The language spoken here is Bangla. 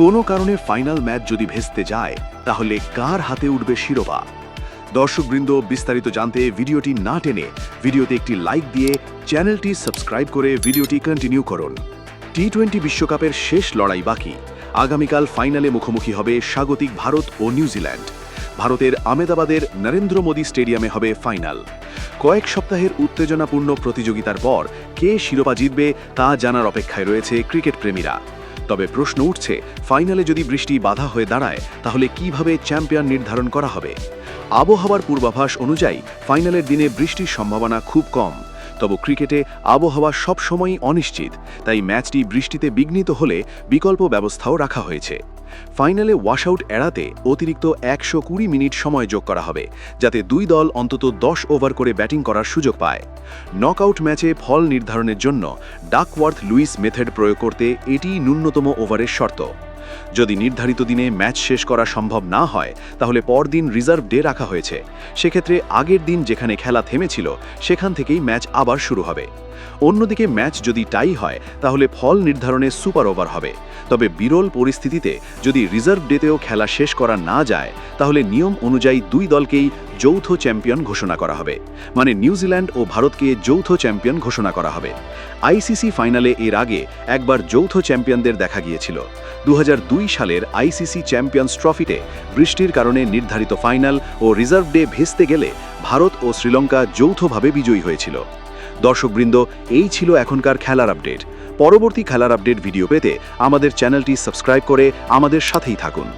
কোনো কারণে ফাইনাল ম্যাচ যদি ভেস্তে যায় তাহলে কার হাতে উঠবে শিরোপা? দর্শকবৃন্দ, বিস্তারিত জানতে ভিডিওটি না টেনে ভিডিওতে একটি লাইক দিয়ে চ্যানেলটি সাবস্ক্রাইব করে ভিডিওটি কন্টিনিউ করুন। টি-20 বিশ্বকাপের শেষ লড়াই বাকি। আগামীকাল ফাইনালে মুখোমুখি হবে স্বাগতিক ভারত ও নিউজিল্যান্ড। ভারতের আহমেদাবাদের নরেন্দ্র মোদী স্টেডিয়ামে হবে ফাইনাল। কয়েক সপ্তাহের উত্তেজনাপূর্ণ প্রতিযোগিতার পর কে শিরোপা জিতবে তা জানার অপেক্ষায় রয়েছে ক্রিকেট প্রেমীরা। তবে প্রশ্ন উঠছে, ফাইনালে যদি বৃষ্টি বাধা হয়ে দাঁড়ায় তাহলে কিভাবে চ্যাম্পিয়ন নির্ধারণ করা হবে? আবহাওয়ার পূর্বাভাস অনুযায়ী ফাইনালের দিনে বৃষ্টির সম্ভাবনা খুব কম। তবে ক্রিকেটে আবহাওয়া সবসময়ই অনিশ্চিত, তাই ম্যাচটি বৃষ্টিতে বিঘ্নিত হলে বিকল্প ব্যবস্থাও রাখা হয়েছে। ফাইনালে ওয়াশআউট এড়াতে অতিরিক্ত 120 মিনিট সময় যোগ করা হবে, যাতে দুই দল অন্তত 10 ওভার করে ব্যাটিং করার সুযোগ পায়। নকআউট ম্যাচে ফল নির্ধারণের জন্য ডাকওয়ার্থ লুইস মেথড প্রয়োগ করতে এটিই ন্যূনতম ওভারের শর্ত। যদি নির্ধারিত দিনে ম্যাচ শেষ করা সম্ভব না হয় তাহলে পরদিন রিজার্ভ ডে রাখা হয়েছে। সেক্ষেত্রে আগের দিন যেখানে খেলা থেমেছিল সেখান থেকেই ম্যাচ আবার শুরু হবে। অন্যদিকে ম্যাচ যদি টাই হয় তাহলে ফল নির্ধারণে সুপার ওভার হবে। তবে বিরল পরিস্থিতিতে যদি রিজার্ভ ডেতেও খেলা শেষ করা না যায় তাহলে নিয়ম অনুযায়ী দুই দলকেই যৌথ চ্যাম্পিয়ন ঘোষণা করা হবে, মানে নিউজিল্যান্ড ও ভারতকে যৌথ চ্যাম্পিয়ন ঘোষণা করা হবে। আইসিসি ফাইনালে এর আগে একবার যৌথ চ্যাম্পিয়নদের দেখা গিয়েছিল। 2002 সালের আইসিসি চ্যাম্পিয়ন্স ট্রফিতে বৃষ্টির কারণে নির্ধারিত ফাইনাল ও রিজার্ভ ডে ভেস্তে গেলে ভারত ও শ্রীলঙ্কা যৌথভাবে বিজয়ী হয়েছিল। দর্শকবৃন্দ, এই ছিল এখনকার খেলার আপডেট। পরবর্তী খেলার আপডেট ভিডিও পেতে আমাদের চ্যানেলটি সাবস্ক্রাইব করে আমাদের সাথেই থাকুন।